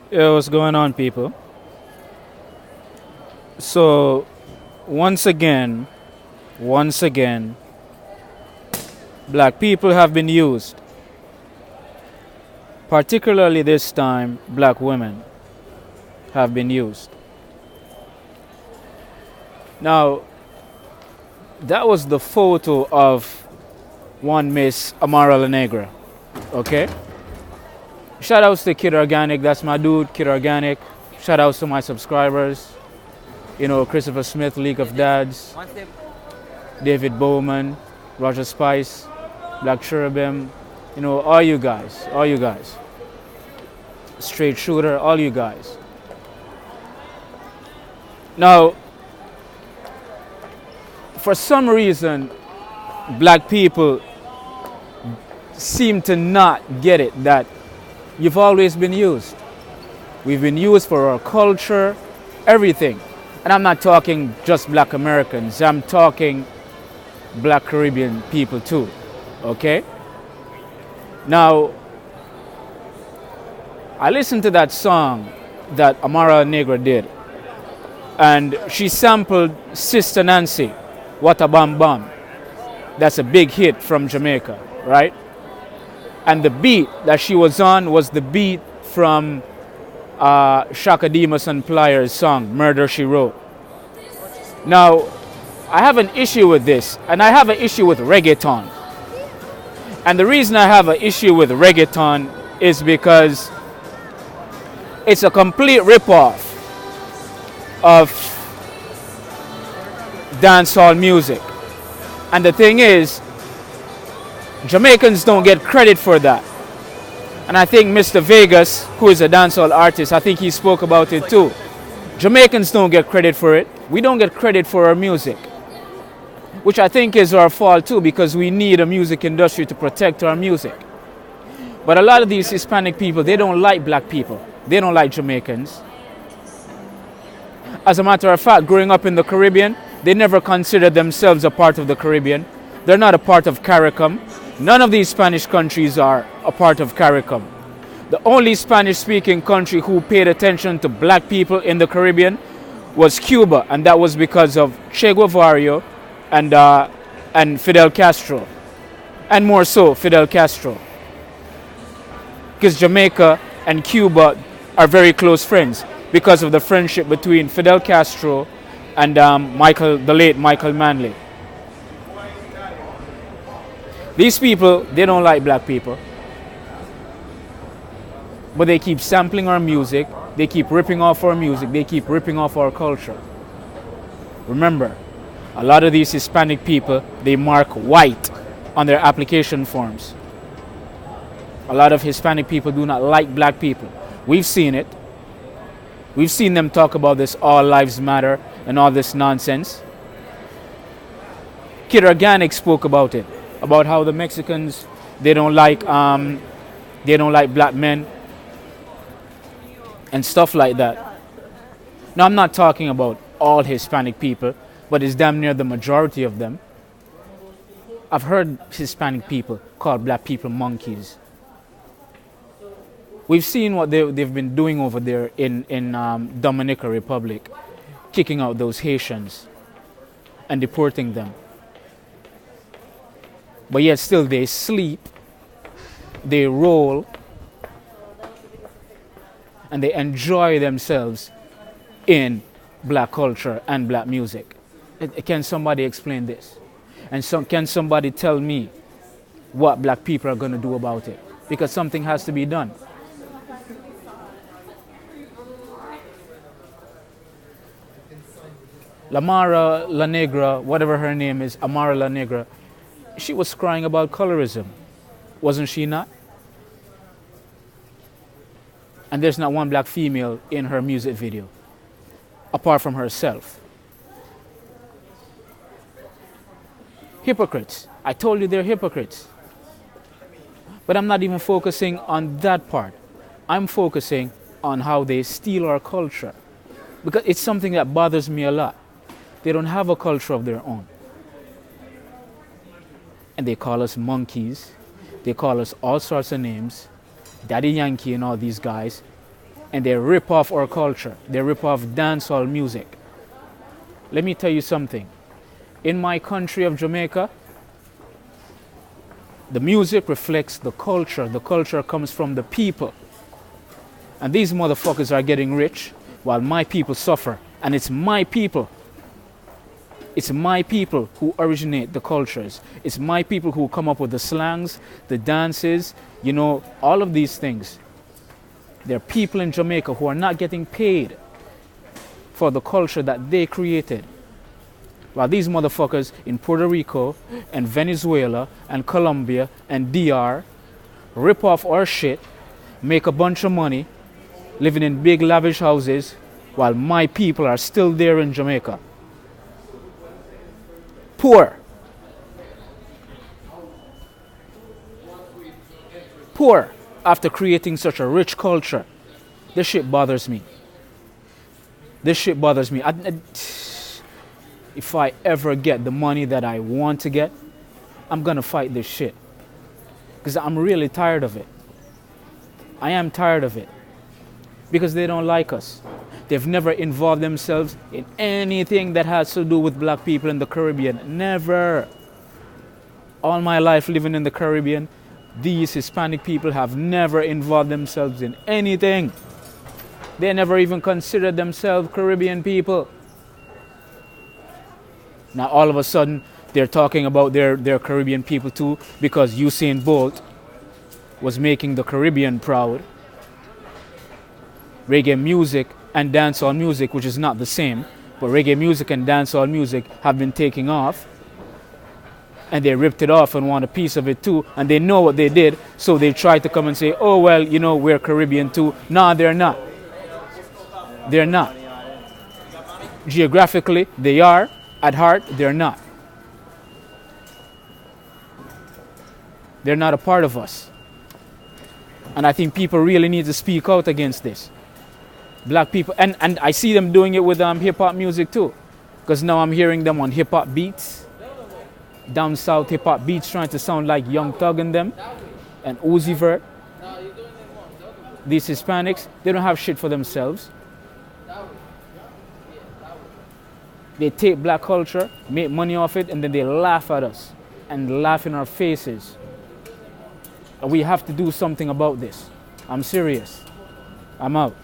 Yeah, what's going on, people? So, once again, black people have been used, particularly this time, black women have been used. Now, that was the photo of one Miss Amara La Negra, okay? Shout outs to Kid Organic, that's my dude, Kid Organic. Shout outs to my subscribers, Christopher Smith, League of Dads, David Bowman, Roger Spice, Black Cherubim, all you guys. Straight Shooter, all you guys. Now, for some reason, black people seem to not get it that you've always been used. We've been used for our culture, everything. And I'm not talking just black Americans, I'm talking black Caribbean people too, okay? Now, I listened to that song that Amara La Negra did, and she sampled Sister Nancy, What a Bam Bam. That's a big hit from Jamaica, right? And the beat that she was on was the beat from Shaka Demus and Pliers' song, Murder She Wrote. Now, I have an issue with this, and I have an issue with reggaeton. And the reason I have an issue with reggaeton is because it's a complete ripoff of dancehall music. And the thing is, Jamaicans don't get credit for that. And I think Mr. Vegas, who is a dancehall artist, I think he spoke about it too. Jamaicans don't get credit for it. We don't get credit for our music, which I think is our fault too, because we need a music industry to protect our music. But a lot of these Hispanic people, they don't like black people. They don't like Jamaicans. As a matter of fact, growing up in the Caribbean, they never considered themselves a part of the Caribbean. They're not a part of CARICOM. None of these Spanish countries are a part of CARICOM. The only Spanish-speaking country who paid attention to black people in the Caribbean was Cuba, and that was because of Che Guevara and Fidel Castro, and more so Fidel Castro, because Jamaica and Cuba are very close friends because of the friendship between Fidel Castro and the late Michael Manley. These people, they don't like black people, but they keep sampling our music, they keep ripping off our music, they keep ripping off our culture. Remember, a lot of these Hispanic people, they mark white on their application forms. A lot of Hispanic people do not like black people. We've seen it. We've seen them talk about this all lives matter and all this nonsense. Kid Organic spoke about it, about how the Mexicans, they don't like black men and stuff like that. Now, I'm not talking about all Hispanic people, but it's damn near the majority of them. I've heard Hispanic people call black people monkeys. We've seen what they've been doing over there in Dominican Republic, kicking out those Haitians and deporting them. But yet still they sleep, they roll, and they enjoy themselves in black culture and black music. Can somebody explain this? And can somebody tell me what black people are going to do about it? Because something has to be done. Amara La Negra, whatever her name is, Amara La Negra, she was crying about colorism, wasn't she not? And there's not one black female in her music video, apart from herself. Hypocrites. I told you they're hypocrites. But I'm not even focusing on that part. I'm focusing on how they steal our culture, because it's something that bothers me a lot. They don't have a culture of their own. And they call us monkeys. They call us all sorts of names. Daddy Yankee and all these guys. and they rip off our culture. They rip off dancehall music. Let me tell you something. In my country of Jamaica, the music reflects the culture. The culture comes from the people. And these motherfuckers are getting rich while my people suffer. And it's my people. It's my people who originate the cultures. It's my people who come up with the slangs, the dances, you know, all of these things. There are people in Jamaica who are not getting paid for the culture that they created. While these motherfuckers in Puerto Rico and Venezuela and Colombia and DR rip off our shit, make a bunch of money, living in big lavish houses, while my people are still there in Jamaica. Poor. Poor after creating such a rich culture. This shit bothers me. This shit bothers me. If I ever get the money that I want to get, I'm gonna fight this shit. Because I'm really tired of it. I am tired of it. Because they don't like us. They've never involved themselves in anything that has to do with black people in the Caribbean. Never. All my life living in the Caribbean, these Hispanic people have never involved themselves in anything. They never even considered themselves Caribbean people. Now all of a sudden, they're talking about their Caribbean people too, because Usain Bolt was making the Caribbean proud. Reggae music and dancehall music, which is not the same, but reggae music and dancehall music have been taking off. And they ripped it off and want a piece of it too, and they know what they did, so they try to come and say, oh well, you know, we're Caribbean too. Nah, they're not. They're not. Geographically, they are. At heart, they're not. They're not a part of us. And I think people really need to speak out against this. Black people, and I see them doing it with hip-hop music too. Because now I'm hearing them on hip-hop beats. Down south hip-hop beats trying to sound like Young Thug and them. And Uzi Vert. These Hispanics, they don't have shit for themselves. They take black culture, make money off it, and then they laugh at us and laugh in our faces. And we have to do something about this. I'm serious. I'm out.